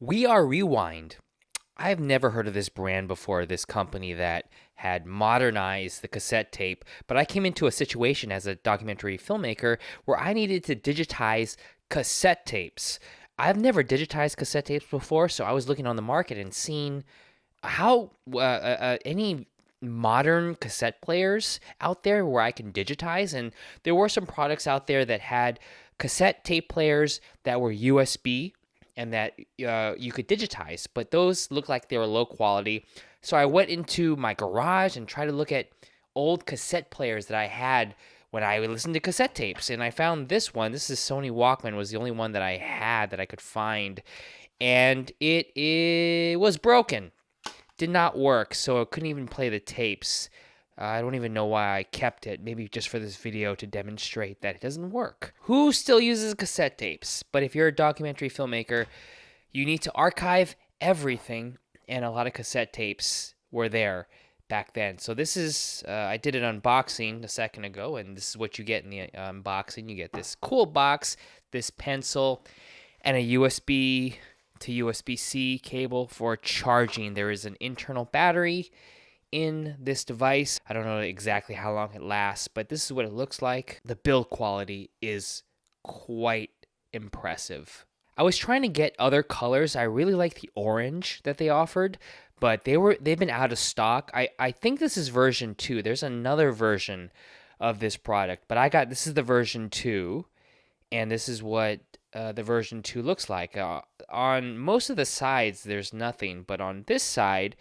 We Are Rewind. I've never heard of this brand before, this company that had modernized the cassette tape, but I came into a situation as a documentary filmmaker where I needed to digitize cassette tapes. I've never digitized cassette tapes before, so I was looking on the market and seeing how any modern cassette players out there where I can digitize, and there were some products out there that had cassette tape players that were USB and that you could digitize, but those looked like they were low quality. So I went into my garage and tried to look at old cassette players that I had when I would listen to cassette tapes, and I found this one. This is Sony Walkman, was the only one that I had that I could find, and it was broken. Did not work, so I couldn't even play the tapes. I don't even know why I kept it. Maybe just for this video to demonstrate that it doesn't work. Who still uses cassette tapes? But if you're a documentary filmmaker, you need to archive everything, and a lot of cassette tapes were there back then. So this is, I did an unboxing a second ago, and this is what you get in the unboxing. You get this cool box, this pencil, and a USB to USB-C cable for charging. There is an internal battery in this device. I don't know exactly how long it lasts, but this is what it looks like. The build quality is quite impressive. I was trying to get other colors. I really like the orange that they offered, but they've been out of stock. I think this is version 2. There's another version of this product, but this is the version 2, and this is what the version 2 looks like. On most of the sides, there's nothing, but on this side,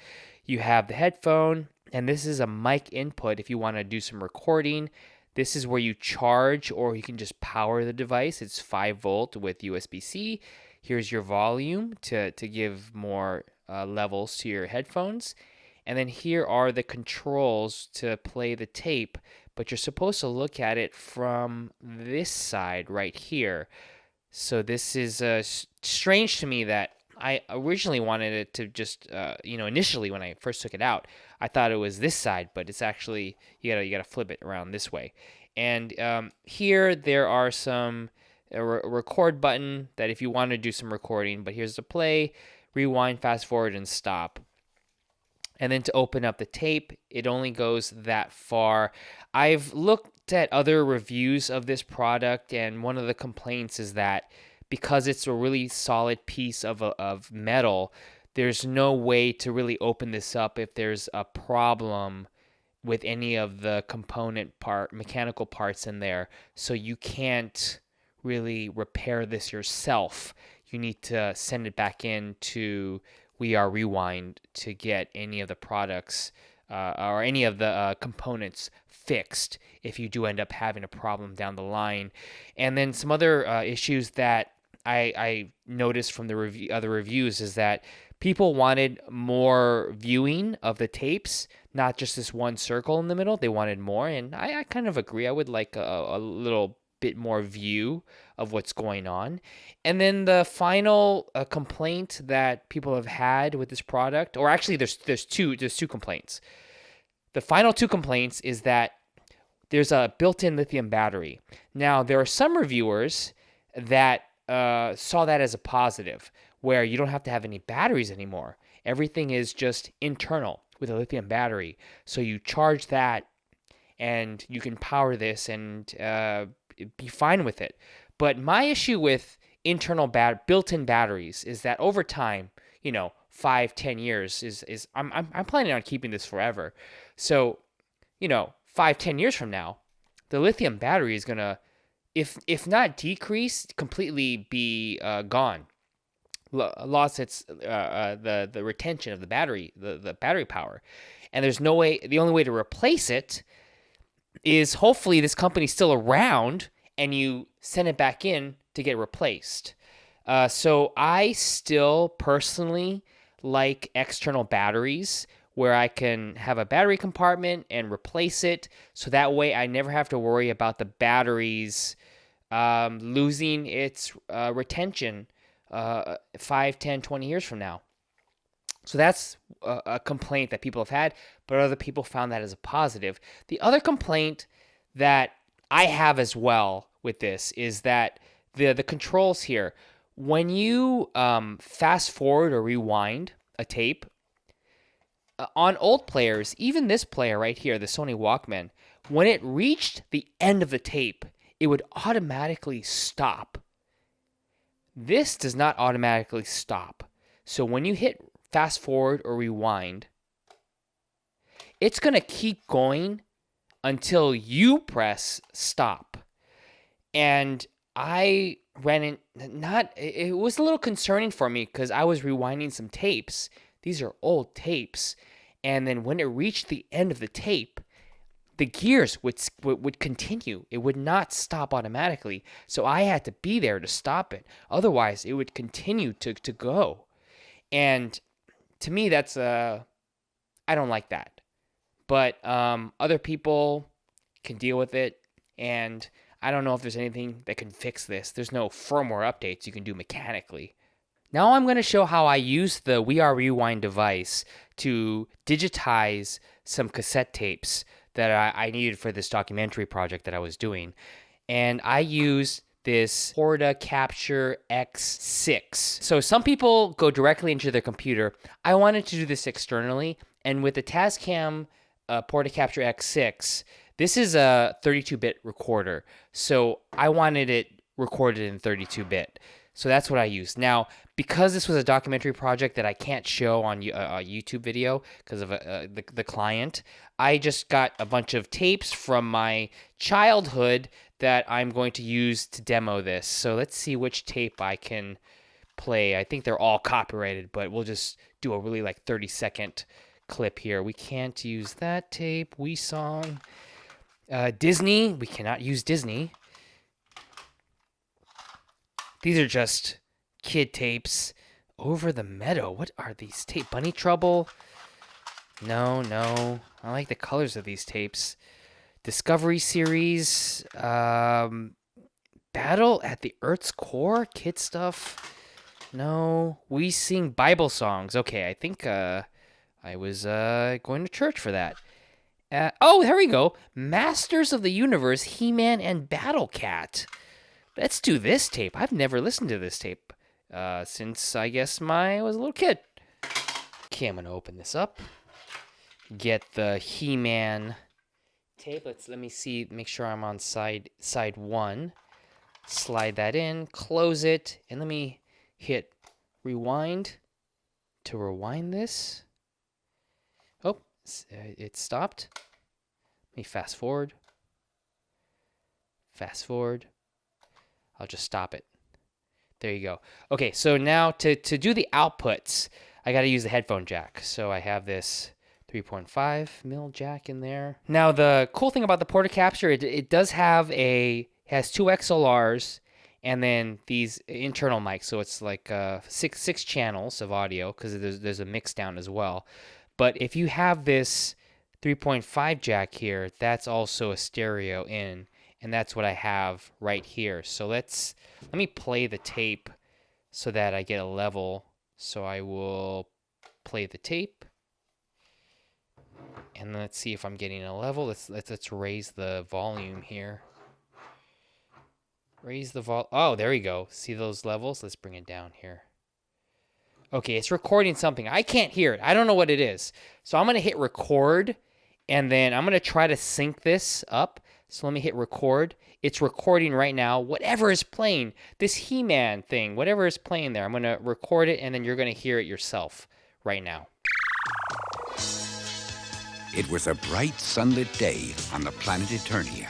you have the headphone, and this is a mic input if you want to do some recording. This is where you charge, or you can just power the device. It's 5 volt with USB-C. Here's your volume to give more levels to your headphones. And then here are the controls to play the tape, but you're supposed to look at it from this side right here. So this is strange to me that I originally wanted it to just, initially when I first took it out, I thought it was this side, but it's actually, you gotta flip it around this way. And here there are some record button that if you want to do some recording, but here's the play, rewind, fast forward, and stop. And then to open up the tape, it only goes that far. I've looked at other reviews of this product, and one of the complaints is that because it's a really solid piece of metal, there's no way to really open this up if there's a problem with any of the mechanical parts in there. So you can't really repair this yourself. You need to send it back in to We Are Rewind to get any of the products or any of the components fixed if you do end up having a problem down the line. And then some other issues that I noticed from the other reviews is that people wanted more viewing of the tapes, not just this one circle in the middle. They wanted more, and I kind of agree. I would like a little bit more view of what's going on. And then the final complaint that people have had with this product, or actually there's two complaints. The final 2 complaints is that there's a built-in lithium battery. Now, there are some reviewers that saw that as a positive, where you don't have to have any batteries anymore. Everything is just internal with a lithium battery. So you charge that, and you can power this and be fine with it. But my issue with internal built-in batteries is that over time, 5-10 years is I'm planning on keeping this forever. So, 5-10 years from now, the lithium battery is gonna, if not decrease, completely be gone. Lost its the retention of the battery, the battery power, and there's no way. The only way to replace it is hopefully this company's still around and you send it back in to get replaced. So I still personally like external batteries where I can have a battery compartment and replace it. So that way I never have to worry about the batteries losing its retention 5, 10, 20 years from now. So that's a complaint that people have had, but other people found that as a positive. The other complaint that I have as well with this is that the controls here, when you fast forward or rewind a tape, on old players, even this player right here, the Sony Walkman, when it reached the end of the tape, it would automatically stop. This does not automatically stop. So when you hit fast forward or rewind, it's going to keep going until you press stop. And I ran in, it was a little concerning for me because I was rewinding some tapes. These are old tapes. And then when it reached the end of the tape, the gears would continue. It would not stop automatically. So I had to be there to stop it. Otherwise, it would continue to go. And to me, that's I don't like that. But other people can deal with it. And I don't know if there's anything that can fix this. There's no firmware updates you can do mechanically. Now I'm going to show how I use the We Are Rewind device to digitize some cassette tapes that I needed for this documentary project that I was doing. And I use this Portacapture X6. So some people go directly into their computer. I wanted to do this externally. And with the Tascam Portacapture X6, this is a 32-bit recorder. So I wanted it recorded in 32-bit. So that's what I used. Now, because this was a documentary project that I can't show on a YouTube video because of the client, I just got a bunch of tapes from my childhood that I'm going to use to demo this. So let's see which tape I can play. I think they're all copyrighted, but we'll just do a really 30-second clip here. We can't use that tape. We song. Disney. We cannot use Disney. These are just kid tapes. Over the Meadow. What are these tapes? Bunny Trouble? No. I like the colors of these tapes. Discovery Series. Battle at the Earth's Core? Kid stuff? No. We Sing Bible Songs. Okay, I think I was going to church for that. Oh, there we go. Masters of the Universe, He-Man and Battle Cat. Let's do this tape. I've never listened to this tape since, I guess, I was a little kid. Okay, I'm going to open this up. Get the He-Man tape. Let me see, make sure I'm on side 1. Slide that in, close it, and let me hit rewind to rewind this. Oh, it stopped. Let me fast forward. I'll just stop it. There you go. Okay, so now to do the outputs, I got to use the headphone jack. So I have this 3.5 mil jack in there. Now the cool thing about the Portacapture, it does have has 2 XLRs and then these internal mics. So it's like six channels of audio because there's a mix down as well. But if you have this 3.5 jack here, that's also a stereo in. And that's what I have right here. So let me play the tape so that I get a level. So I will play the tape. And let's see if I'm getting a level. Let's raise the volume here. Raise the volume. Oh, there we go. See those levels? Let's bring it down here. Okay, it's recording something. I can't hear it. I don't know what it is. So I'm going to hit record. And then I'm going to try to sync this up. So let me hit record. It's recording right now. Whatever is playing, this He-Man thing, whatever is playing there, I'm going to record it, and then you're going to hear it yourself right now. It was a bright, sunlit day on the planet Eternia.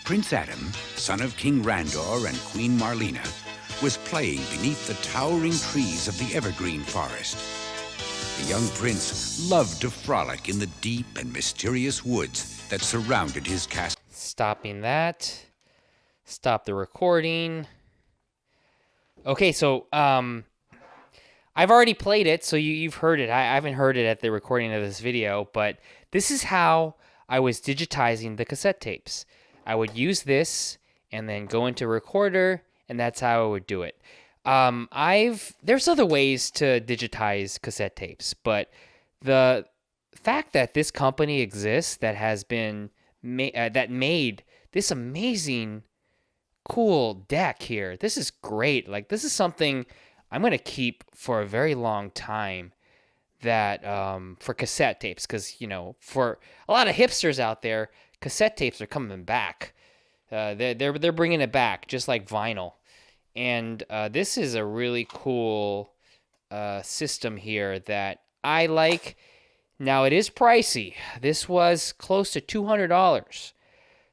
Prince Adam, son of King Randor and Queen Marlena, was playing beneath the towering trees of the evergreen forest. The young prince loved to frolic in the deep and mysterious woods that surrounded his castle. Stopping that. Stop the recording. Okay, so I've already played it, so you've heard it. I haven't heard it at the recording of this video, but this is how I was digitizing the cassette tapes. I would use this and then go into recorder, and that's how I would do it. There's other ways to digitize cassette tapes, but the fact that this company exists that has been that made this amazing cool deck here. This is great. Like, this is something I'm going to keep for a very long time, that for cassette tapes, because, for a lot of hipsters out there, cassette tapes are coming back. They're bringing it back, just like vinyl. And this is a really cool system here that I like. Now, it is pricey. This was close to $200.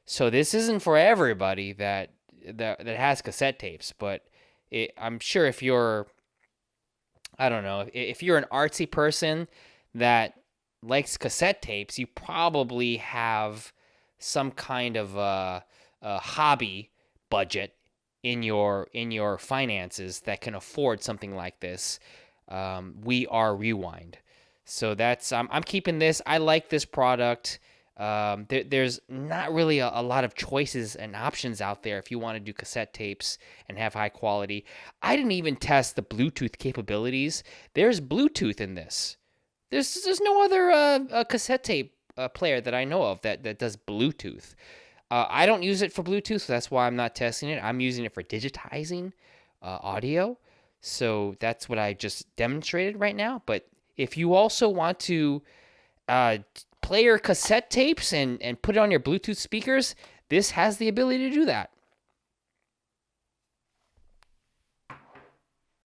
So this isn't for everybody that has cassette tapes, but I'm sure if you're, I don't know, if you're an artsy person that likes cassette tapes, you probably have some kind of a hobby budget in your finances that can afford something like this. We are Rewind. So that's I'm keeping this. I like this product. There's not really a lot of choices and options out there if you want to do cassette tapes and have high quality. I didn't even test the Bluetooth capabilities. There's Bluetooth in this. There's no other cassette tape player that I know of that does Bluetooth. I don't use it for Bluetooth, so that's why I'm not testing it. I'm using it for digitizing audio. So that's what I just demonstrated right now. But if you also want to play your cassette tapes and put it on your Bluetooth speakers, this has the ability to do that.